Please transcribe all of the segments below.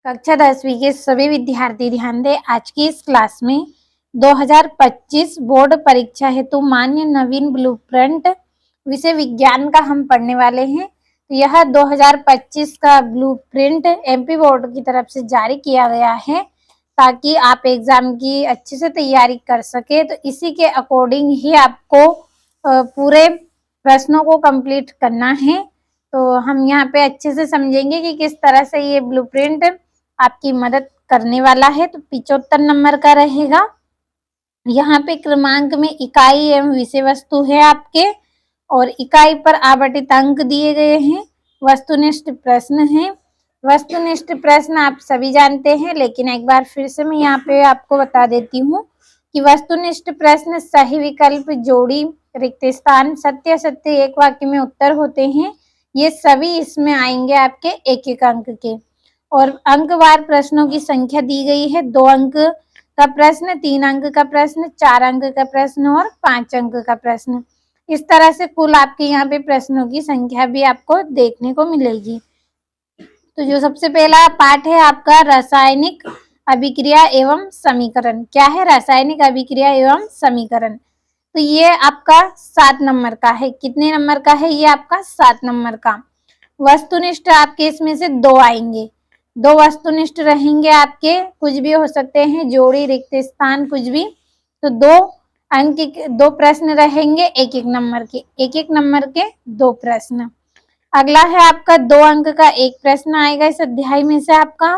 कक्षा 10वीं के सभी विद्यार्थी ध्यान दें। आज की इस क्लास में 2025 बोर्ड परीक्षा हेतु मान्य नवीन ब्लूप्रिंट विषय विज्ञान का हम पढ़ने वाले हैं। तो यह 2025 का ब्लूप्रिंट एमपी बोर्ड की तरफ से जारी किया गया है ताकि आप एग्जाम की अच्छे से तैयारी कर सके। तो इसी के अकॉर्डिंग ही आपको पूरे प्रश्नों को कंप्लीट करना है। तो हम यहाँ पे अच्छे से समझेंगे कि किस तरह से ये ब्लूप्रिंट आपकी मदद करने वाला है। तो 75 नंबर का रहेगा। यहाँ पे क्रमांक में इकाई एवं विषय वस्तु है आपके, और इकाई पर आवंटित अंक दिए गए हैं। वस्तुनिष्ठ प्रश्न है। वस्तुनिष्ठ प्रश्न आप सभी जानते हैं, लेकिन एक बार फिर से मैं यहाँ पे आपको बता देती हूँ कि वस्तुनिष्ठ प्रश्न सही विकल्प, जोड़ी, रिक्त स्थान, सत्य असत्य, एक वाक्य में उत्तर होते हैं। ये सभी इसमें आएंगे आपके एक एक अंक के। और अंकवार प्रश्नों की संख्या दी गई है। 2 अंक का प्रश्न, 3 अंक का प्रश्न, 4 अंक का प्रश्न और 5 अंक का प्रश्न। इस तरह से कुल आपके यहाँ पे प्रश्नों की संख्या भी आपको देखने को मिलेगी। तो जो सबसे पहला पार्ट है आपका रासायनिक अभिक्रिया एवं समीकरण। क्या है रासायनिक अभिक्रिया एवं समीकरण? तो ये आपका 7 नंबर का है। कितने नंबर का है? ये आपका 7 नंबर का। वस्तुनिष्ठ आपके इसमें से 2 आएंगे। 2 वस्तुनिष्ठ रहेंगे आपके, कुछ भी हो सकते हैं, जोड़ी, रिक्त स्थान, कुछ भी। तो 2 अंक के 2 प्रश्न रहेंगे एक एक नंबर के, एक एक नंबर के 2 प्रश्न। अगला है आपका 2 अंक का एक प्रश्न आएगा इस अध्याय में से। आपका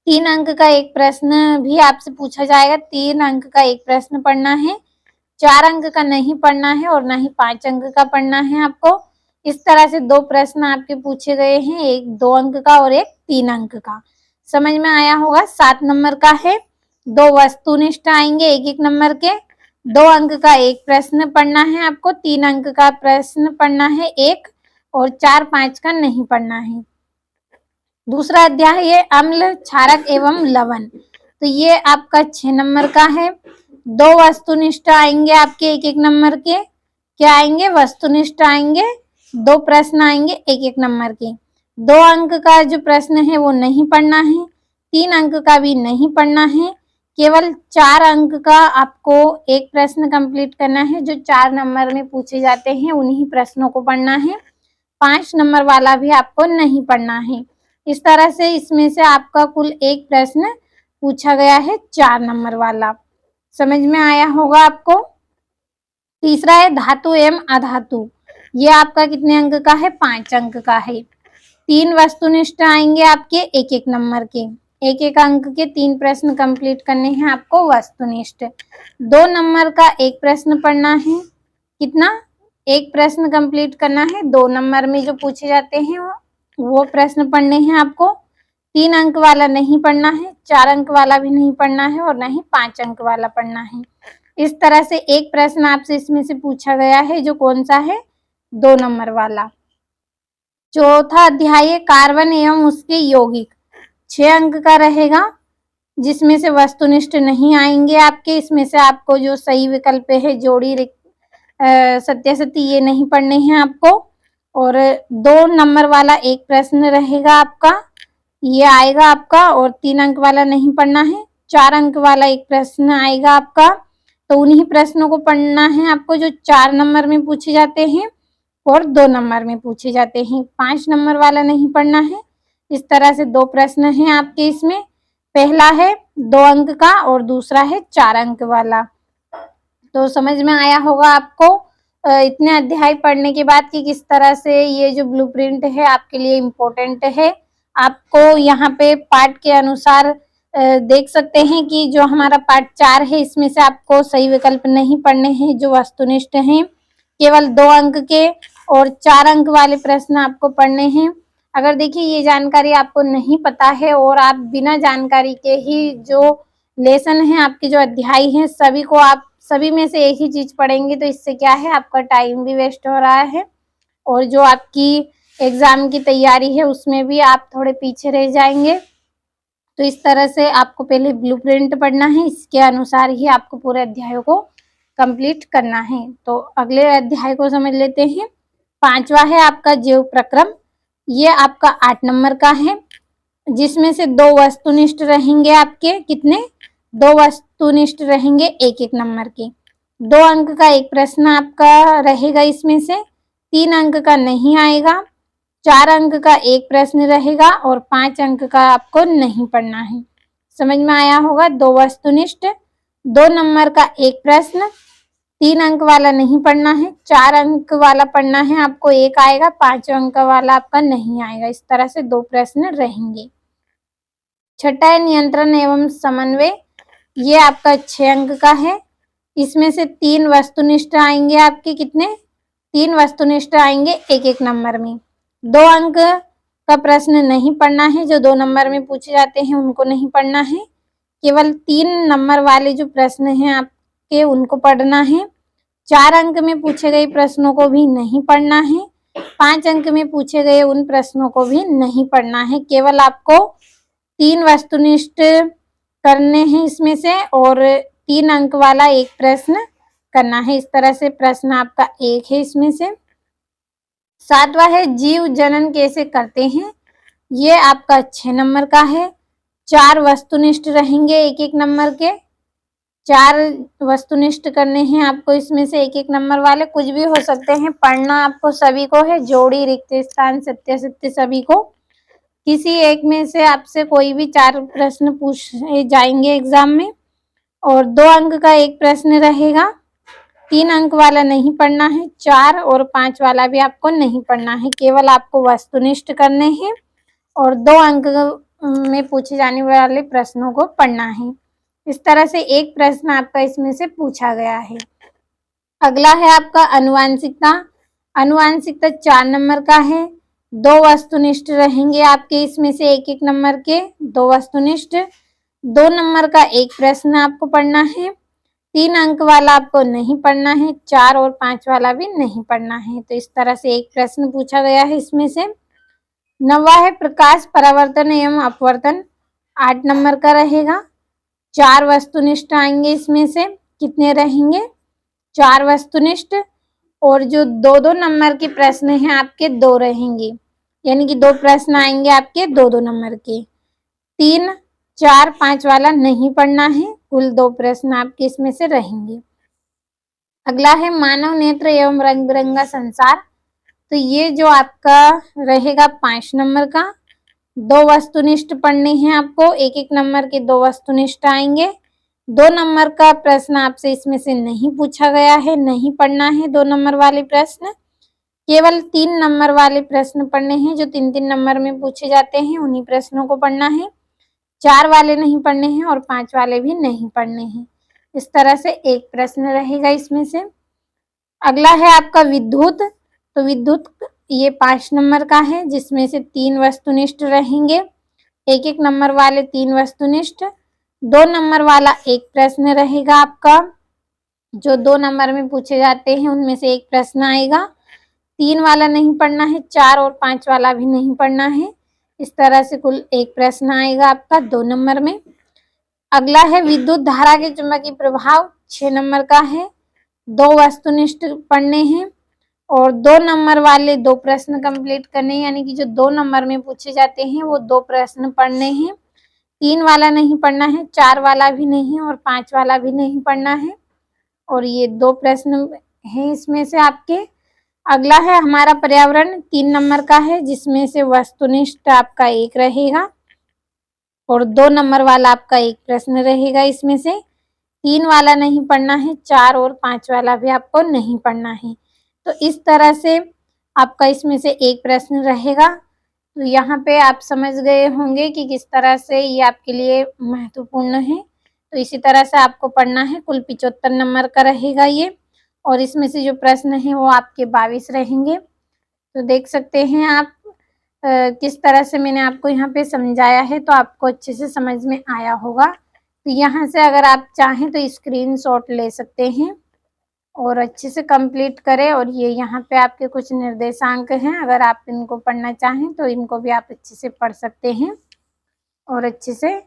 3 अंक का एक प्रश्न भी आपसे पूछा जाएगा। 3 अंक का एक प्रश्न पढ़ना है। 4 अंक का नहीं पढ़ना है और ना ही 5 अंक का पढ़ना है आपको। इस तरह से 2 प्रश्न आपके पूछे गए हैं, एक 2 अंक का और एक 3 अंक का। समझ में आया होगा। 7 नंबर का है। 2 वस्तुनिष्ठ आएंगे एक एक नंबर के। 2 अंक का एक प्रश्न पढ़ना है आपको, 3 अंक का प्रश्न पढ़ना है एक, और 4 5 का नहीं पढ़ना है। दूसरा अध्याय है अम्ल, क्षारक एवं लवण। तो ये आपका 6 नंबर का है। 2 वस्तुनिष्ठ आएंगे आपके एक एक नंबर के। क्या आएंगे? वस्तुनिष्ठ आएंगे। 2 प्रश्न आएंगे एक एक नंबर के। 2 अंक का जो प्रश्न है वो नहीं पढ़ना है, 3 अंक का भी नहीं पढ़ना है। केवल 4 अंक का आपको एक प्रश्न कंप्लीट करना है। जो 4 नंबर में पूछे जाते हैं उन्हीं प्रश्नों को पढ़ना है। 5 नंबर वाला भी आपको नहीं पढ़ना है। इस तरह से इसमें से आपका कुल एक प्रश्न पूछा गया है 4 नंबर वाला। समझ में आया होगा आपको। तीसरा है धातु एवं अधातु। ये आपका कितने अंक का है? 5 अंक का है। 3 वस्तुनिष्ठ आएंगे आपके एक एक नंबर के। एक एक अंक के 3 प्रश्न कंप्लीट करने हैं आपको वस्तुनिष्ठ। 2 नंबर का एक प्रश्न पढ़ना है। कितना? एक प्रश्न कंप्लीट करना है। 2 नंबर में जो पूछे जाते हैं वो प्रश्न पढ़ने हैं आपको। 3 अंक वाला नहीं पढ़ना है, 4 अंक वाला भी नहीं पढ़ना है और ना ही 5 अंक वाला पढ़ना है। इस तरह से एक प्रश्न आपसे इसमें से पूछा गया है, जो कौन सा है? 2 नंबर वाला। चौथा अध्याय है कार्बन एवं उसके यौगिक। 6 अंक का रहेगा, जिसमें से वस्तुनिष्ठ नहीं आएंगे आपके। इसमें से आपको जो सही विकल्प है, जोड़ी, सत्य सत्य, ये नहीं पढ़ने हैं आपको। और 2 नंबर वाला एक प्रश्न रहेगा आपका, ये आएगा आपका, और 3 अंक वाला नहीं पढ़ना है। 4 अंक वाला एक प्रश्न आएगा आपका। तो उन्हीं प्रश्नों को पढ़ना है आपको जो 4 नंबर में पूछे जाते हैं और 2 नंबर में पूछे जाते हैं। 5 नंबर वाला नहीं पढ़ना है। इस तरह से 2 प्रश्न हैं आपके इसमें। पहला है 2 अंक का और दूसरा है 4 अंक वाला। तो समझ में आया होगा आपको इतने अध्याय पढ़ने के बाद कि किस तरह से ये जो ब्लूप्रिंट है आपके लिए इम्पोर्टेंट है। आपको यहाँ पे पाठ के अनुसार देख सकते हैं कि जो हमारा पाठ 4 है, इसमें से आपको सही विकल्प नहीं पढ़ने हैं, जो वस्तुनिष्ठ हैं। केवल 2 अंक के और 4 अंक वाले प्रश्न आपको पढ़ने हैं। अगर देखिए ये जानकारी आपको नहीं पता है और आप बिना जानकारी के ही जो लेसन है, आपके जो अध्याय हैं, सभी को आप सभी में से एक ही चीज पढ़ेंगे, तो इससे क्या है, आपका टाइम भी वेस्ट हो रहा है और जो आपकी एग्जाम की तैयारी है उसमें भी आप थोड़े पीछे रह जाएंगे। तो इस तरह से आपको पहले ब्लूप्रिंट पढ़ना है, इसके अनुसार ही आपको पूरे अध्यायों को कंप्लीट करना है। तो अगले अध्याय को समझ लेते हैं। 5वां है आपका जीव प्रक्रम। ये आपका 8 नंबर का है। जिसमें से 2 वस्तुनिष्ठ रहेंगे आपके, कितने, 2 वस्तुनिष्ठ रहेंगे एक एक नंबर के। 2 अंक का एक प्रश्न आपका रहेगा, इसमें से 3 अंक का नहीं आएगा, 4 अंक का एक प्रश्न रहेगा और 5 अंक का आपको नहीं पढ़ना है। समझ में आया होगा। 2 वस्तुनिष्ठ, 2 नंबर का एक प्रश्न, 3 अंक वाला नहीं पढ़ना है, 4 अंक वाला पढ़ना है आपको, एक आएगा, 5 अंक वाला आपका नहीं आएगा। इस तरह से 2 प्रश्न रहेंगे। छठा है नियंत्रण एवं समन्वय, ये आपका 6 अंक का है। इसमें से 3 वस्तुनिष्ठ आएंगे आपके, कितने, 3 वस्तुनिष्ठ आएंगे एक एक नंबर में। 2 अंक का प्रश्न नहीं पढ़ना है, जो 2 नंबर में पूछे जाते हैं उनको नहीं पढ़ना है, केवल 3 नंबर वाले जो प्रश्न हैं आपके उनको पढ़ना है। 4 अंक में पूछे गए प्रश्नों को भी नहीं पढ़ना है, 5 अंक में पूछे गए उन प्रश्नों को भी नहीं पढ़ना है। केवल आपको 3 वस्तुनिष्ठ करने हैं इसमें से और 3 अंक वाला एक प्रश्न करना है। इस तरह से प्रश्न आपका एक है इसमें से। 7वां है जीव जनन कैसे करते हैं, ये आपका 6 नंबर का है। 4 वस्तुनिष्ठ रहेंगे एक एक नंबर के, 4 वस्तुनिष्ठ करने हैं आपको, इसमें से एक एक नंबर वाले कुछ भी हो सकते हैं, पढ़ना आपको सभी को है, जोड़ी, रिक्त स्थान, सत्य सत्य सभी को। किसी एक में से आपसे कोई भी 4 प्रश्न पूछे जाएंगे एग्जाम में और 2 अंक का एक प्रश्न रहेगा, 3 अंक वाला नहीं पढ़ना है, 4 और 5 वाला भी आपको नहीं पढ़ना है, केवल आपको वस्तुनिष्ठ करने हैं और 2 अंक में पूछे जाने वाले प्रश्नों को पढ़ना है। इस तरह से एक प्रश्न आपका इसमें से पूछा गया है। अगला है आपका अनुवांशिकता। अनुवांशिकता 4 नंबर का है। 2 वस्तुनिष्ठ रहेंगे आपके, इसमें से एक एक नंबर के 2 वस्तुनिष्ठ, 2 नंबर का एक प्रश्न आपको पढ़ना है, 3 अंक वाला आपको नहीं पढ़ना है, 4 और 5 वाला भी नहीं पढ़ना है। तो इस तरह से एक प्रश्न पूछा गया है इसमें से। 9वां है प्रकाश परावर्तन एवं अपवर्तन, 8 नंबर का रहेगा। 4 वस्तुनिष्ठ आएंगे इसमें से, कितने रहेंगे, 4 वस्तुनिष्ठ और जो 2-2 नंबर के प्रश्न हैं आपके 2 रहेंगे, यानी कि 2 प्रश्न आएंगे आपके 2-2 नंबर के। 3, 4, 5 वाला नहीं पढ़ना है, कुल 2 प्रश्न आपके इसमें से रहेंगे। अगला है मानव नेत्र एवं रंग बिरंगा संसार, तो ये जो आपका रहेगा 5 नंबर का। 2 वस्तुनिष्ठ पढ़ने हैं आपको, एक एक नंबर के 2 वस्तुनिष्ठ आएंगे। 2 नंबर का प्रश्न आपसे इसमें से नहीं पूछा गया है, नहीं पढ़ना है 2 नंबर वाले प्रश्न, केवल 3 नंबर वाले प्रश्न पढ़ने हैं, जो 3-3 नंबर में पूछे जाते हैं उन्हीं प्रश्नों को पढ़ना है। 4 वाले नहीं पढ़ने हैं और 5 वाले भी नहीं पढ़ने हैं। इस तरह से एक प्रश्न रहेगा इसमें से। अगला है आपका विद्युत, तो विद्युत ये 5 नंबर का है, जिसमें से 3 वस्तुनिष्ठ रहेंगे, एक एक नंबर वाले 3 वस्तुनिष्ठ, 2 नंबर वाला एक प्रश्न रहेगा आपका, जो 2 नंबर में पूछे जाते हैं उनमें से एक प्रश्न आएगा। 3 वाला नहीं पढ़ना है, 4 और 5 वाला भी नहीं पढ़ना है। इस तरह से कुल एक प्रश्न आएगा आपका 2 नंबर में। अगला है विद्युत धारा के चुंबकीय प्रभाव, 6 नंबर का है। 2 वस्तुनिष्ठ पढ़ने हैं और 2 नंबर वाले 2 प्रश्न कंप्लीट करने हैं, यानी कि जो 2 नंबर में पूछे जाते हैं वो 2 प्रश्न पढ़ने हैं। 3 वाला नहीं पढ़ना है, 4 वाला भी नहीं और 5 वाला भी नहीं पढ़ना है और ये 2 प्रश्न हैं इसमें से आपके। अगला है हमारा पर्यावरण, 3 नंबर का है, जिसमें से वस्तुनिष्ठ आपका एक रहेगा और 2 नंबर वाला आपका एक प्रश्न रहेगा इसमें से। 3 वाला नहीं पढ़ना है, 4 और 5 वाला भी आपको नहीं पढ़ना है। तो इस तरह से आपका इसमें से एक प्रश्न रहेगा। तो यहाँ पे आप समझ गए होंगे कि किस तरह से ये आपके लिए महत्वपूर्ण है। तो इसी तरह से आपको पढ़ना है, कुल 75 नंबर का रहेगा ये और इसमें से जो प्रश्न है वो आपके 22 रहेंगे। तो देख सकते हैं आप किस तरह से मैंने आपको यहाँ पे समझाया है, तो आपको अच्छे से समझ में आया होगा। तो यहाँ से अगर आप चाहें तो स्क्रीनशॉट ले सकते हैं और अच्छे से कंप्लीट करें। और ये यहाँ पे आपके कुछ निर्देशांक हैं, अगर आप इनको पढ़ना चाहें तो इनको भी आप अच्छे से पढ़ सकते हैं और अच्छे से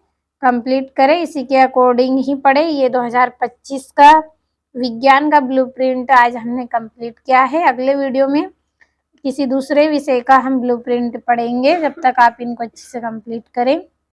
कंप्लीट करें, इसी के अकॉर्डिंग ही पढ़े। ये 2025 का विज्ञान का ब्लूप्रिंट आज हमने कंप्लीट किया है। अगले वीडियो में किसी दूसरे विषय का हम ब्लूप्रिंट पढ़ेंगे। जब तक आप इनको अच्छे से कंप्लीट करें।